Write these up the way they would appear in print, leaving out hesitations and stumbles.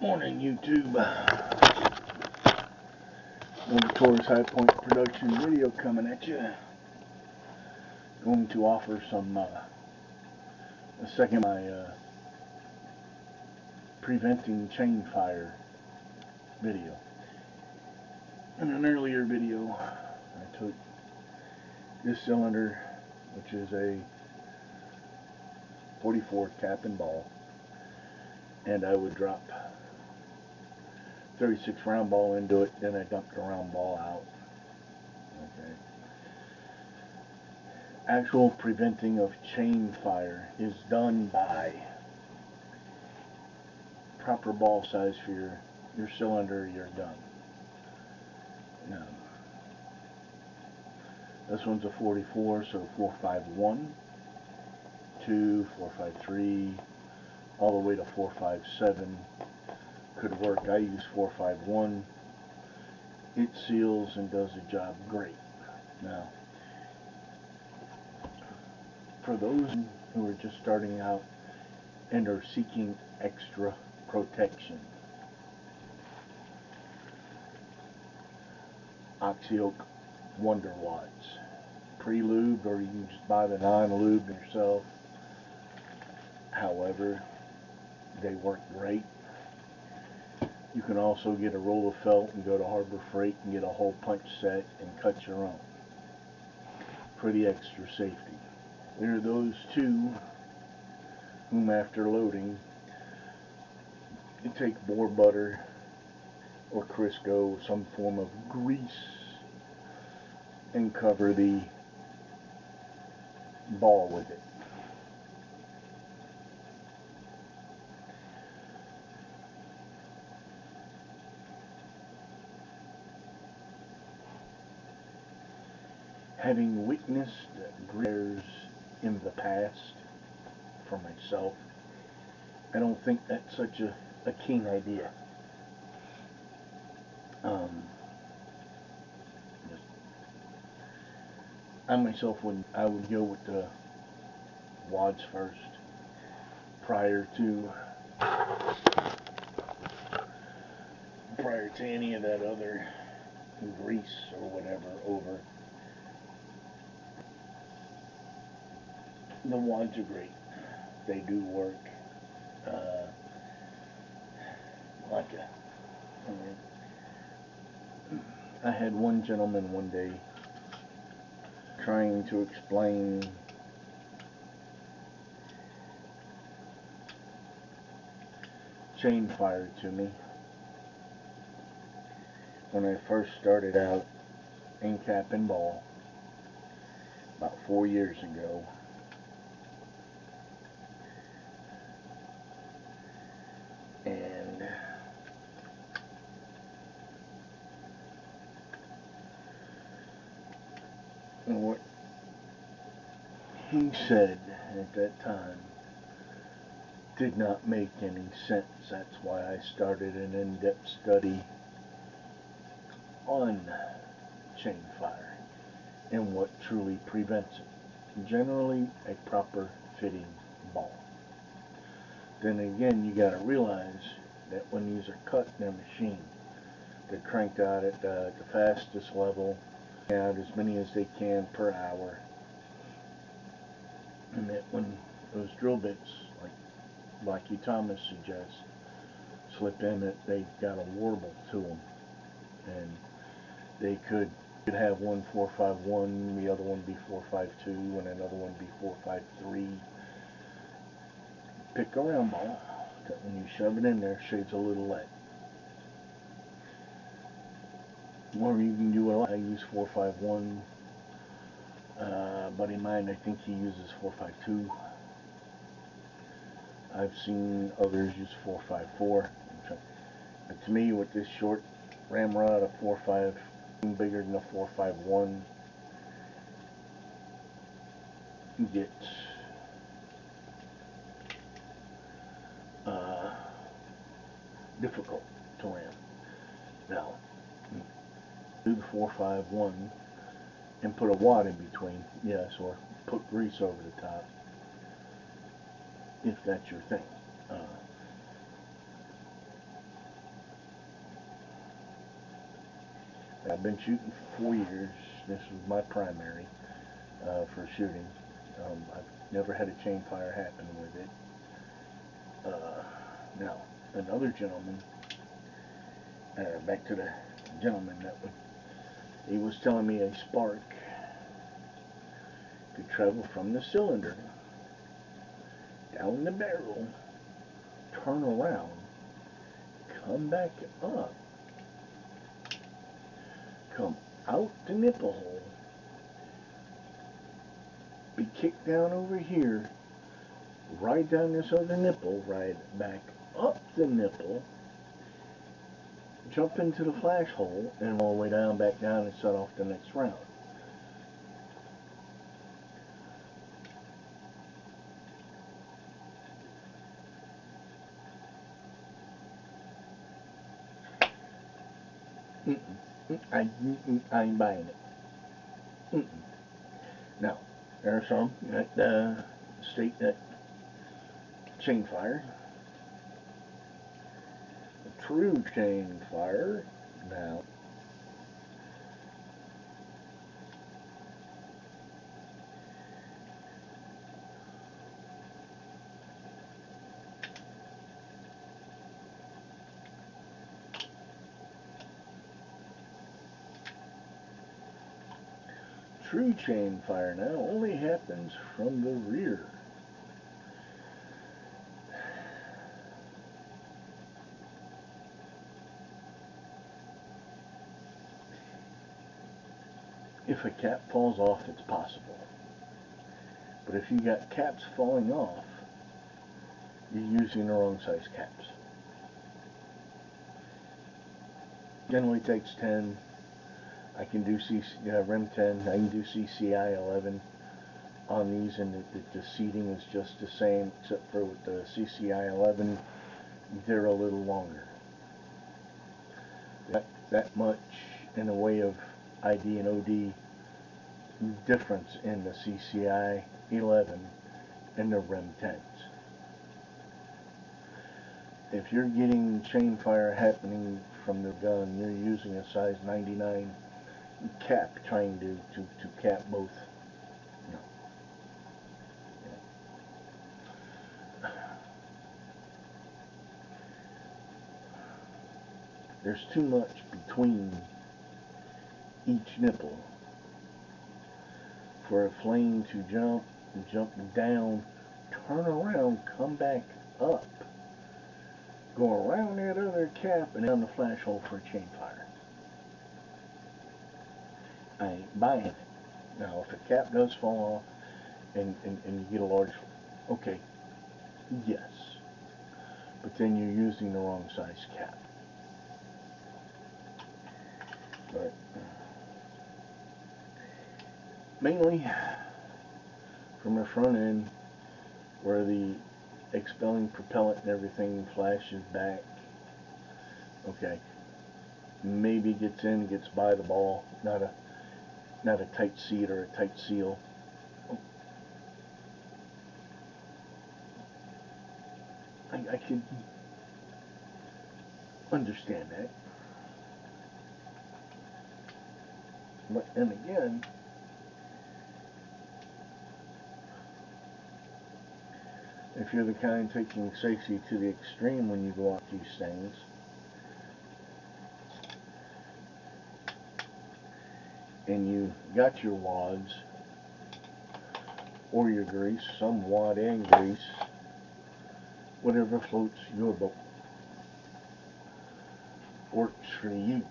Morning, YouTube. Another Taurus High Point production video coming at you. Going to offer some a second my preventing chain fire video. In an earlier video, I took this cylinder, which is a 44 cap and ball, and I would drop 36 round ball into it, then I dumped the round ball out. Okay. Actual preventing of chain fire is done by proper ball size for your cylinder, your gun. This one's a 44, so 451, 2, 453, all the way to 457. Could work. I use 451. It seals and does the job great. Now, for those who are just starting out and are seeking extra protection, Oxy-Oak Wonder Wads, pre-lubed, or you can just buy the non-lubed yourself. However, they work great. You can also get a roll of felt and go to Harbor Freight and get a whole punch set and cut your own for the extra safety. There are those two whom, after loading, you take boar butter or Crisco, some form of grease, and cover the ball with it. Having witnessed griers in the past for myself, I don't think that's such a keen idea. I myself would go with the wads first prior to any of that other grease or whatever over. The wads are great. They do work. I had one gentleman one day trying to explain chain fire to me when I first started out in cap and ball about 4 years ago. And what he said at that time did not make any sense. That's why I started an in-depth study on chain fire and what truly prevents it. Generally, a proper fitting ball. Then again, you got to realize that when these are cut in a machine, they're cranked out at the fastest level, out as many as they can per hour, and that when those drill bits, like Blackie Thomas suggests, slip in, that they got a warble to them, and they could have one 451, the other one be 452, and another one be 453. Pick a round ball that when you shove it in there, shades a little lead. Or you can do it. I use 451. Buddy of mine, I think he uses 452. I've seen others use 454. But to me, with this short ramrod, a 45 bigger than a 451 gets difficult to ram. Now, do the 451 and put a wad in between, yes, or put grease over the top, if that's your thing. I've been shooting for 4 years. This was my primary for shooting. I've never had a chain fire happen with it. Now, another gentleman, back to the gentleman he was telling me a spark could travel from the cylinder down the barrel, turn around, come back up, come out the nipple hole, be kicked down over here, ride down this other nipple, ride back up the nipple, jump into the flash hole, and all the way down, back down, and set off the next round. I ain't buying it. Now, there are some that state that chain fire, a true chain fire, now, true chain fire now only happens from the rear. If a cap falls off, it's possible. But if you got caps falling off, you're using the wrong size caps. Generally takes 10. I can do REM 10. I can do CCI 11 on these, and the seating is just the same, except for with the CCI 11, they're a little longer. That much in the way of ID and OD difference in the CCI 11 and the REM 10s. If you're getting chain fire happening from the gun, you're using a size 99 cap trying to cap both. No. There's too much between each nipple for a flame to jump down, turn around, come back up, go around that other cap and down the flash hole for a chain fire. I ain't buying it. Now, if a cap does fall off and you get a large, okay, yes, but then you're using the wrong size cap. But mainly from the front end, where the expelling propellant and everything flashes back, okay, maybe gets in, gets by the ball, not a tight seat or a tight seal. I can understand that. But then again, if you're the kind taking safety to the extreme when you go out these things, and you got your wads or your grease, some wad and grease, whatever floats your boat, works for you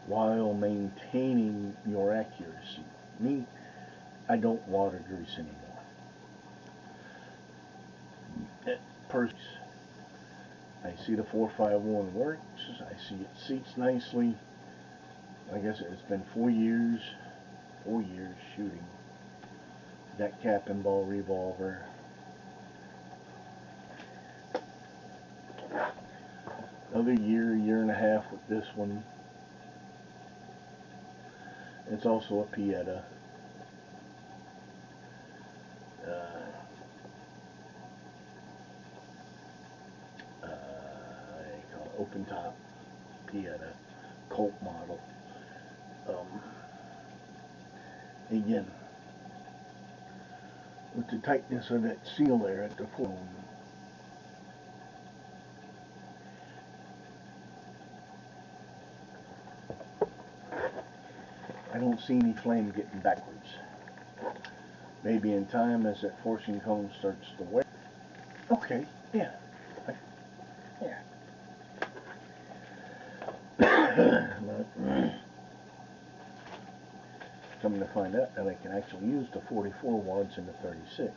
while maintaining your accuracy. Me, I don't water grease anymore. I see the 451 works. I see it seats nicely. Like I said, it's been 4 years shooting. Got cap and ball revolver. Another year and a half with this one. It's also a Pieta. They call it open top Pieta. Colt model. Again, with the tightness of that seal there at the phone, I don't see any flame getting backwards. Maybe in time as that forcing cone starts to wear. Okay, yeah. Yeah. Coming to find out that I can actually use the 44 wads in the 36.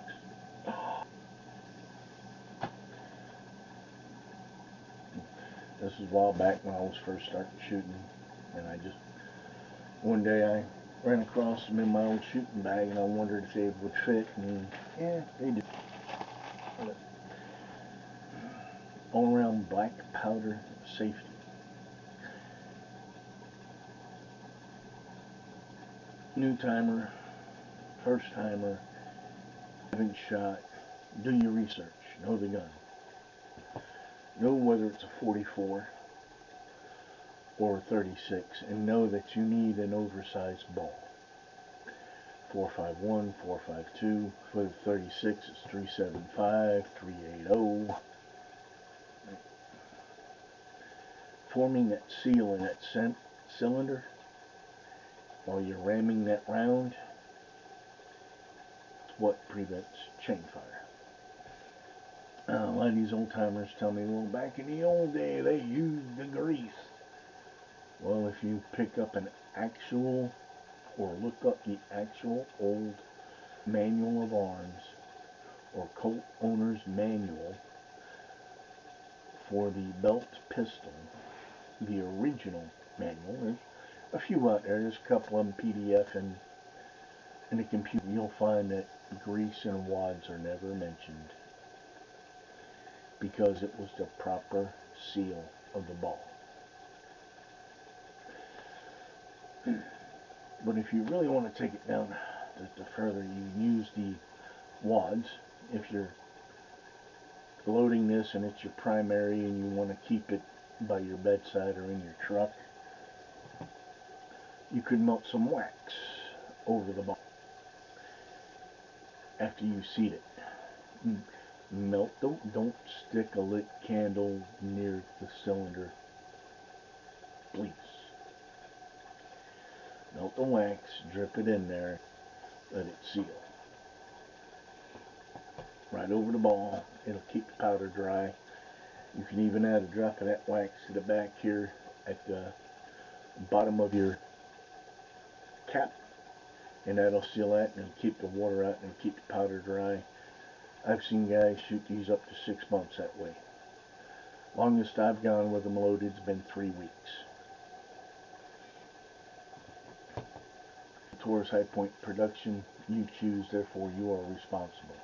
This was a while back when I was first starting shooting, and one day I ran across them in my old shooting bag, and I wondered if they would fit, and yeah, they did. All around black powder safety. New timer, first timer, haven't shot, do your research, know the gun. Know whether it's a 44 or a 36, and know that you need an oversized ball. 451, 452, for the 36 it's 375, 380. Forming that seal in that cylinder while you're ramming that round is what prevents chain fire. A lot of these old timers tell me, well, back in the old day they used the grease. Well, if you pick up an actual, or look up the actual old manual of arms, or Colt owner's manual for the belt pistol, the original manual, there's a few out there, there's a couple of them PDF, and in the computer you'll find that grease and wads are never mentioned, because it was the proper seal of the ball. But if you really want to take it down to further, you use the wads. If you're loading this and it's your primary and you want to keep it by your bedside or in your truck, you could melt some wax over the ball after you seat it. Melt, don't stick a lit candle near the cylinder, please. Melt the wax, drip it in there, let it seal. Right over the ball, it'll keep the powder dry. You can even add a drop of that wax to the back here at the bottom of your cap, and that'll seal that and keep the water out and keep the powder dry. I've seen guys shoot these up to 6 months that way. Longest I've gone with them loaded has been 3 weeks. Taurus High Point production, you choose, therefore you are responsible.